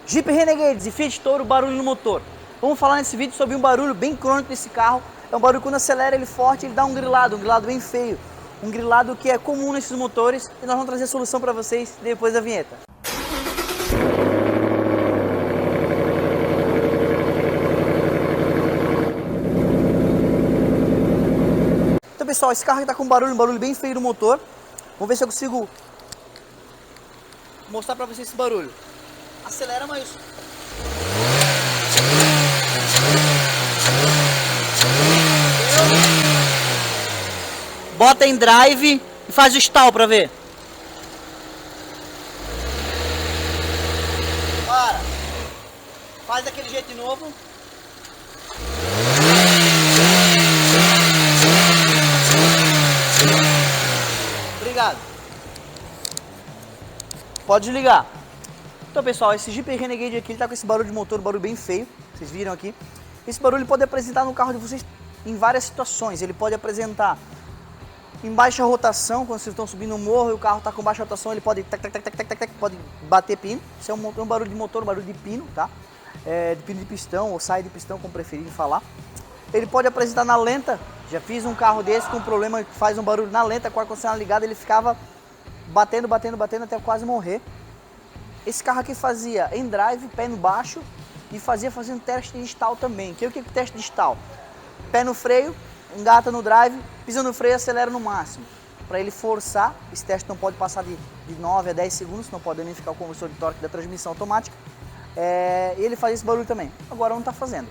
Jeep Renegade, Fiat Toro, barulho no motor. Vamos falar nesse vídeo sobre um barulho bem crônico desse carro. É um barulho que quando acelera ele forte, ele dá um grilado bem feio. Um grilado que é comum nesses motores e nós vamos trazer a solução para vocês depois da vinheta. Então pessoal, esse carro aqui está com um barulho bem feio no motor. Vamos ver se eu consigo mostrar para vocês esse barulho. Acelera, mas... Bota em drive e faz o stall para ver. Para. Faz daquele jeito de novo. Obrigado. Pode desligar. Então pessoal, esse Jeep Renegade aqui, ele tá com esse barulho de motor, barulho bem feio, vocês viram aqui. Esse barulho ele pode apresentar no carro de vocês em várias situações. Ele pode apresentar em baixa rotação, quando vocês estão subindo um morro e o carro está com baixa rotação, ele pode pode bater pino. Isso é um barulho de motor, um barulho de pino, tá? De pino de pistão ou saia de pistão, como preferirem falar. Ele pode apresentar na lenta. Já fiz um carro desse com um problema que faz um barulho na lenta, com o ar-condicionado ligado, ele ficava batendo até quase morrer. Esse carro aqui fazia em drive, pé no baixo, e fazendo teste de stall também. Que é o que é o teste de stall? Pé no freio, engata no drive, pisa no freio e acelera no máximo. Para ele forçar, esse teste não pode passar de 9 a 10 segundos, não pode danificar o conversor de torque da transmissão automática. E ele faz esse barulho também. Agora não está fazendo.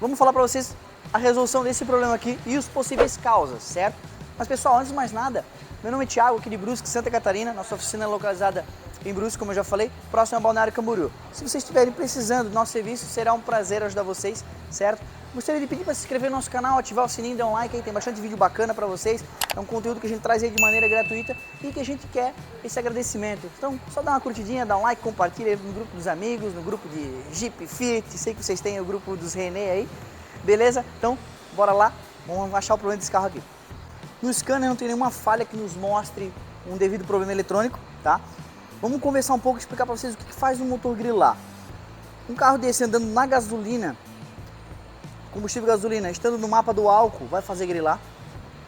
Vamos falar para vocês a resolução desse problema aqui e os possíveis causas, certo? Mas pessoal, antes de mais nada, meu nome é Thiago, aqui de Brusque, Santa Catarina. Nossa oficina é localizada em Brusque, como eu já falei, próximo ao Balneário Camboriú. Se vocês estiverem precisando do nosso serviço, será um prazer ajudar vocês, certo? Gostaria de pedir para se inscrever no nosso canal, ativar o sininho, dar um like aí, tem bastante vídeo bacana para vocês. É um conteúdo que a gente traz aí de maneira gratuita e que a gente quer esse agradecimento. Então, só dá uma curtidinha, dá um like, compartilha aí no grupo dos amigos, no grupo de Jeep, Fiat, sei que vocês têm o grupo dos René aí, beleza? Então, bora lá, vamos achar o problema desse carro aqui. No scanner não tem nenhuma falha que nos mostre um devido problema eletrônico, tá? Vamos conversar um pouco e explicar para vocês o que faz um motor grilar. Um carro desse andando na gasolina, combustível gasolina, estando no mapa do álcool, vai fazer grilar,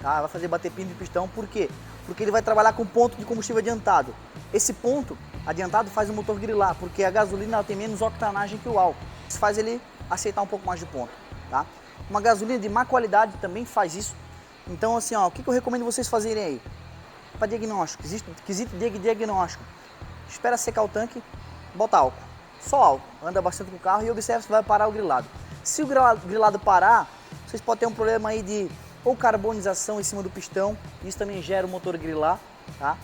tá? Vai fazer bater pino de pistão. Por quê? Porque ele vai trabalhar com ponto de combustível adiantado. Esse ponto adiantado faz o motor grilar, porque a gasolina ela tem menos octanagem que o álcool. Isso faz ele aceitar um pouco mais de ponto, tá? Uma gasolina de má qualidade também faz isso. Então assim, ó, o que eu recomendo vocês fazerem aí? Para diagnóstico, existe quesito de diagnóstico. Espera secar o tanque, bota álcool, só álcool, anda bastante com o carro e observa se vai parar o grilado. Se o grilado parar, vocês podem ter um problema aí de ou carbonização em cima do pistão, isso também gera o motor grilar, tá?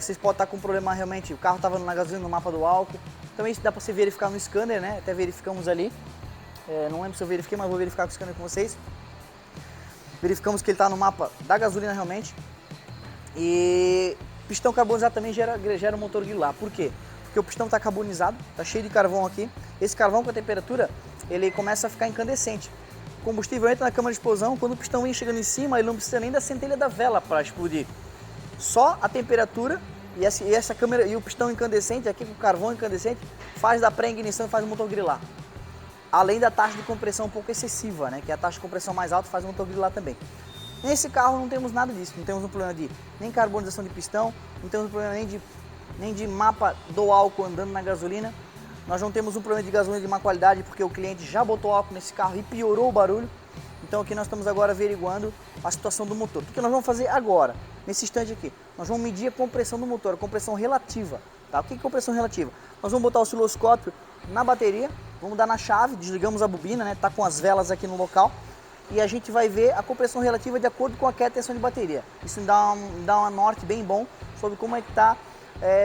Vocês podem estar com um problema realmente, o carro estava na gasolina no mapa do álcool, também isso dá para você verificar no scanner, né? Até verificamos ali, não lembro se eu verifiquei, mas vou verificar com o scanner com vocês. Verificamos que ele está no mapa da gasolina realmente e... Pistão carbonizado também gera um motor grilar. Por quê? Porque o pistão está carbonizado, está cheio de carvão aqui. Esse carvão com a temperatura, ele começa a ficar incandescente. O combustível entra na câmara de explosão, quando o pistão vem chegando em cima, ele não precisa nem da centelha da vela para explodir. Só a temperatura e essa câmera e o pistão incandescente, aqui com o carvão incandescente, faz da pré-ignição e faz o motor grilar. Além da taxa de compressão um pouco excessiva, né? Que a taxa de compressão mais alta faz o motor grilar também. Nesse carro não temos nada disso, não temos um problema de nem carbonização de pistão, não temos um problema nem de mapa do álcool andando na gasolina. Nós não temos um problema de gasolina de má qualidade porque o cliente já botou álcool nesse carro e piorou o barulho. Então aqui nós estamos agora averiguando a situação do motor. O que nós vamos fazer agora, nesse instante aqui? Nós vamos medir a compressão do motor, a compressão relativa. Tá? O que é compressão relativa? Nós vamos botar o osciloscópio na bateria, vamos dar na chave, desligamos a bobina, né? Tá com as velas aqui no local. E a gente vai ver a compressão relativa de acordo com a queda de tensão de bateria. Isso dá um norte bem bom sobre como é que está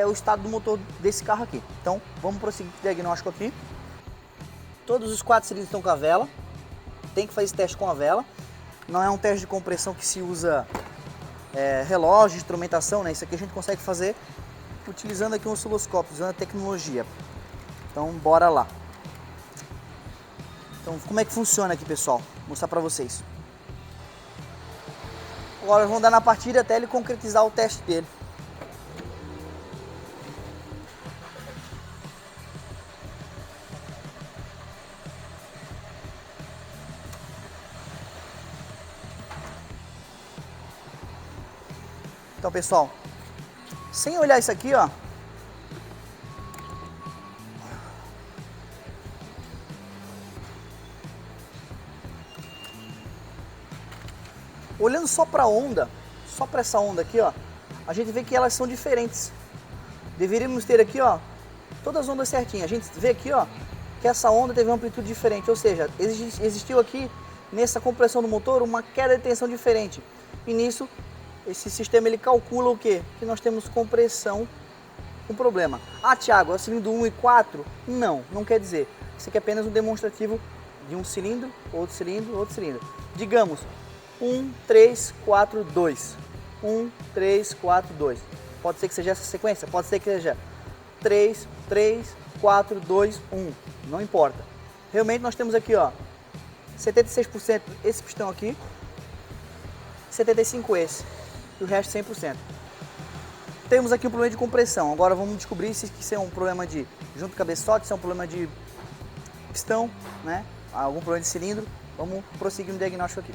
o estado do motor desse carro aqui. Então, vamos prosseguir com o diagnóstico aqui. Todos os 4 cilindros estão com a vela. Tem que fazer esse teste com a vela. Não é um teste de compressão que se usa relógio, instrumentação, né? Isso aqui a gente consegue fazer utilizando aqui um osciloscópio, usando a tecnologia. Então, bora lá. Então, como é que funciona aqui, pessoal? Vou mostrar para vocês. Agora vamos dar na partida até ele concretizar o teste dele. Ó, pessoal, sem olhar isso aqui, ó, olhando só para a onda, só para essa onda aqui, ó, a gente vê que elas são diferentes. Deveríamos ter aqui, ó, todas as ondas certinhas. A gente vê aqui, ó, que essa onda teve uma amplitude diferente, ou seja, existiu aqui nessa compressão do motor uma queda de tensão diferente. E nisso, esse sistema ele calcula o quê? Que nós temos compressão com problema. Ah, Thiago, é o cilindro 1 e 4? Não, não quer dizer. Isso aqui é apenas um demonstrativo de um cilindro, outro cilindro, outro cilindro. Digamos, 1, 3, 4, 2. 1, 3, 4, 2. Pode ser que seja essa sequência, pode ser que seja 3, 3, 4, 2, 1. Não importa. Realmente nós temos aqui, ó, 76% esse pistão aqui, 75% esse, e o resto 100%. Temos aqui um problema de compressão. Agora vamos descobrir se isso é um problema de junto cabeçote, se é um problema de pistão, né? Algum problema de cilindro. Vamos prosseguir no diagnóstico aqui.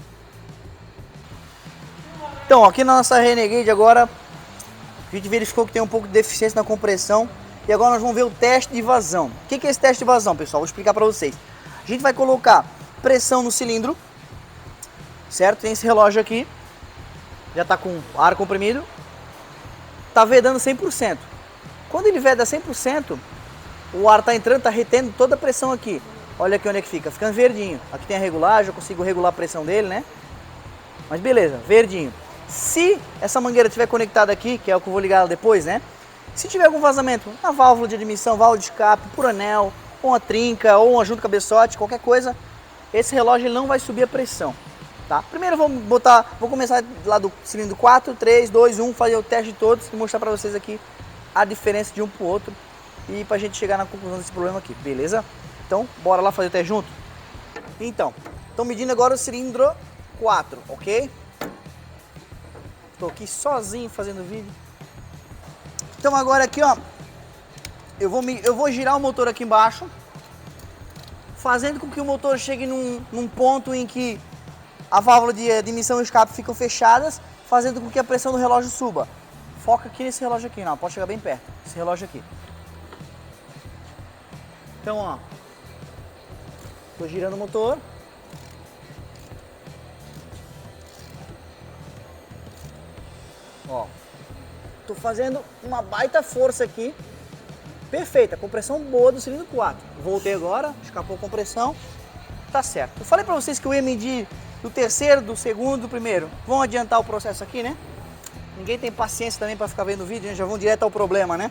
Então, aqui na nossa Renegade agora, a gente verificou que tem um pouco de deficiência na compressão. E agora nós vamos ver o teste de vazão. O que é esse teste de vazão, pessoal? Vou explicar para vocês. A gente vai colocar pressão no cilindro, certo? Tem esse relógio aqui, já está com ar comprimido, está vedando 100%. Quando ele veda 100%, o ar está entrando, está retendo toda a pressão aqui. Olha aqui onde é que fica, ficando verdinho. Aqui tem a regulagem, eu consigo regular a pressão dele, né? Mas beleza, verdinho. Se essa mangueira estiver conectada aqui, que é o que eu vou ligar ela depois, né? Se tiver algum vazamento na válvula de admissão, válvula de escape, por anel, ou uma trinca, ou um junto cabeçote, qualquer coisa, esse relógio ele não vai subir a pressão, tá? Primeiro vou começar lá do cilindro 4, 3, 2, 1, fazer o teste de todos e mostrar para vocês aqui a diferença de um para o outro e para a gente chegar na conclusão desse problema aqui, beleza? Então, bora lá fazer o teste junto? Então, estou medindo agora o cilindro 4, ok? Estou aqui sozinho fazendo vídeo. Então agora aqui, ó, eu vou girar o motor aqui embaixo, fazendo com que o motor chegue num ponto em que a válvula de admissão e escape ficam fechadas, fazendo com que a pressão do relógio suba. Foca aqui nesse relógio aqui, não, pode chegar bem perto, esse relógio aqui. Então, ó, tô girando o motor. Ó, tô fazendo uma baita força aqui. Perfeita, compressão boa do cilindro 4. Voltei agora, escapou a compressão. Tá certo. Eu falei pra vocês que eu ia medir do terceiro, do segundo, do primeiro. Vamos adiantar o processo aqui, né? Ninguém tem paciência também pra ficar vendo o vídeo, né? Já vão direto ao problema, né?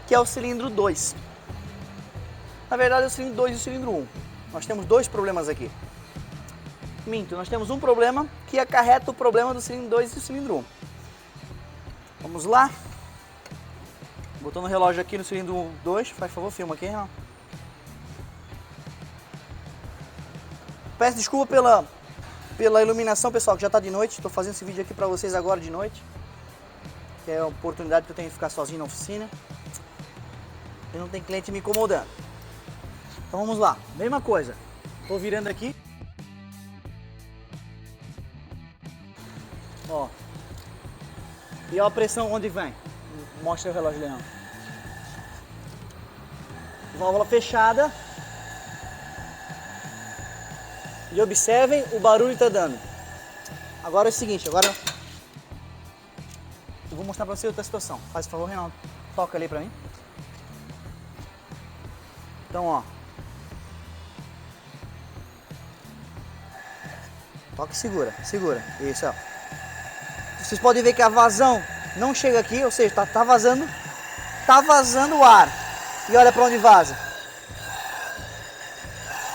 Que é o cilindro 2. Na verdade é o cilindro 2 e o cilindro 1. Nós temos dois problemas aqui. Minto, nós temos um problema que acarreta o problema do cilindro 2 e do cilindro 1. Vamos lá. Botando o relógio aqui no cilindro 2. Faz favor, filma aqui, Renan. Peço desculpa pela iluminação, pessoal, que já está de noite. Estou fazendo esse vídeo aqui para vocês agora de noite. Que é a oportunidade que eu tenho de ficar sozinho na oficina. E não tem cliente me incomodando. Então vamos lá. Mesma coisa. Estou virando aqui. Ó. E ó a pressão onde vem. Mostra o relógio, Leão. Válvula fechada. E observem o barulho que está dando. Agora é o seguinte, agora eu vou mostrar para você outra situação. Faz favor, Reinaldo. Toca ali para mim. Então, ó. Toca e segura, segura. Isso, ó. Vocês podem ver que a vazão não chega aqui, ou seja, tá vazando o ar. E olha para onde vaza.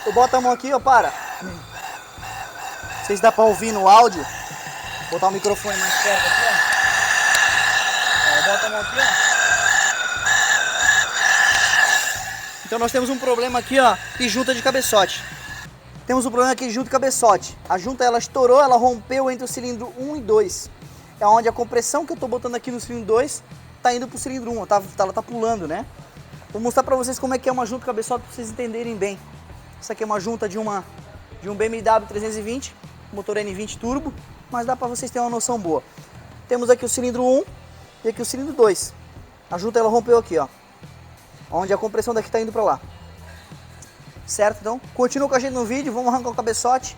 Eu boto a mão aqui, ó, para. Não sei se dá para ouvir no áudio. Vou botar o microfone mais perto aqui, ó. Bota a mão aqui, ó. Então nós temos um problema aqui, ó, de junta de cabeçote. Temos um problema aqui de junta de cabeçote. A junta ela estourou, ela rompeu entre o cilindro 1 e 2. É onde a compressão que eu estou botando aqui no cilindro 2 está indo para o cilindro 1, ela tá pulando, né? Vou mostrar para vocês como é que é uma junta de cabeçote para vocês entenderem bem. Essa aqui é uma junta de um BMW 320, motor N20 turbo, mas dá para vocês terem uma noção boa. Temos aqui o cilindro 1 e aqui o cilindro 2. A junta ela rompeu aqui, ó, onde a compressão daqui está indo para lá. Certo? Então, continua com a gente no vídeo, vamos arrancar o cabeçote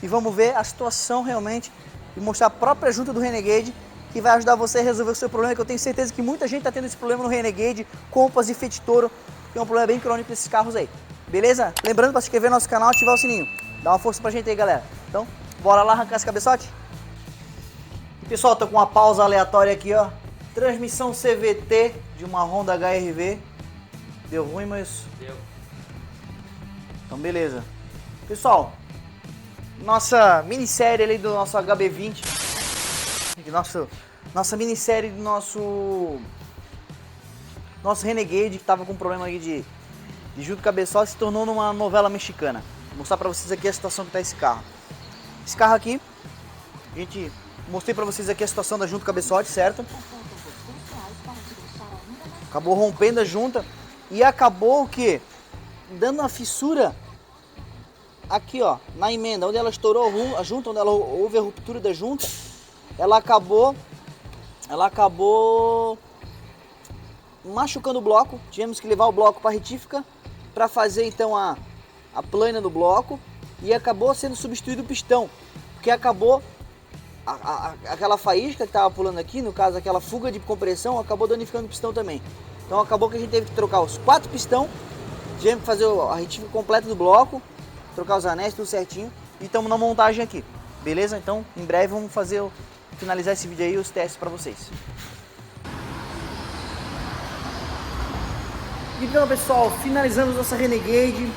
e vamos ver a situação realmente e mostrar a própria junta do Renegade, que vai ajudar você a resolver o seu problema, que eu tenho certeza que muita gente está tendo esse problema no Renegade, Compass e Fiat Toro, que é um problema bem crônico desses carros aí. Beleza? Lembrando para se inscrever no nosso canal e ativar o sininho. Dá uma força pra gente aí, galera. Então, bora lá arrancar esse cabeçote? E, pessoal, tô com uma pausa aleatória aqui, ó. Transmissão CVT de uma Honda HR-V. Deu ruim, mas... Deu. Então, beleza. Pessoal, nossa minissérie ali do nosso HB20. Nossa minissérie do nosso Renegade, que tava com problema aí de junto cabeçote, se tornou numa novela mexicana. Vou mostrar pra vocês aqui a situação que tá esse carro. Esse carro aqui, mostrei pra vocês aqui a situação da junta cabeçote, certo? Acabou rompendo a junta e acabou o quê? Dando uma fissura aqui, ó, na emenda, onde ela estourou a junta, onde ela houve a ruptura da junta, ela acabou machucando o bloco. Tivemos que levar o bloco para retífica para fazer então a plana do bloco, e acabou sendo substituído o pistão, porque acabou aquela faísca que estava pulando aqui, no caso aquela fuga de compressão, acabou danificando o pistão também. Então acabou que a gente teve que trocar os 4 pistão, tivemos que fazer a retífica completa do bloco, trocar os anéis, tudo certinho, e estamos na montagem aqui, beleza? Então em breve vamos finalizar esse vídeo aí, os testes para vocês. Então, pessoal, finalizamos nossa Renegade.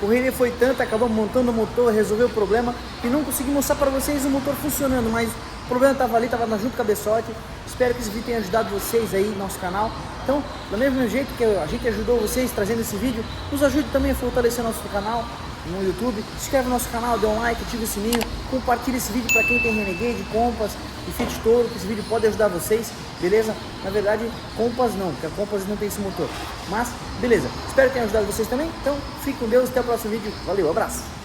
O Renê foi tanto, acabou montando o motor, resolveu o problema e não consegui mostrar para vocês o motor funcionando, mas o problema estava ali, estava na junta cabeçote. Espero que esse vídeo tenha ajudado vocês aí no nosso canal. Então, do mesmo jeito que a gente ajudou vocês trazendo esse vídeo, nos ajude também a fortalecer nosso canal no YouTube. Se inscreve no nosso canal, dê um like, ative o sininho, compartilhe esse vídeo para quem tem Renegade, Compass e Fiat Toro, que esse vídeo pode ajudar vocês, beleza? Na verdade, Compass não, porque a Compass não tem esse motor. Mas, beleza, espero que tenha ajudado vocês também. Então, fique com Deus, até o próximo vídeo. Valeu, abraço!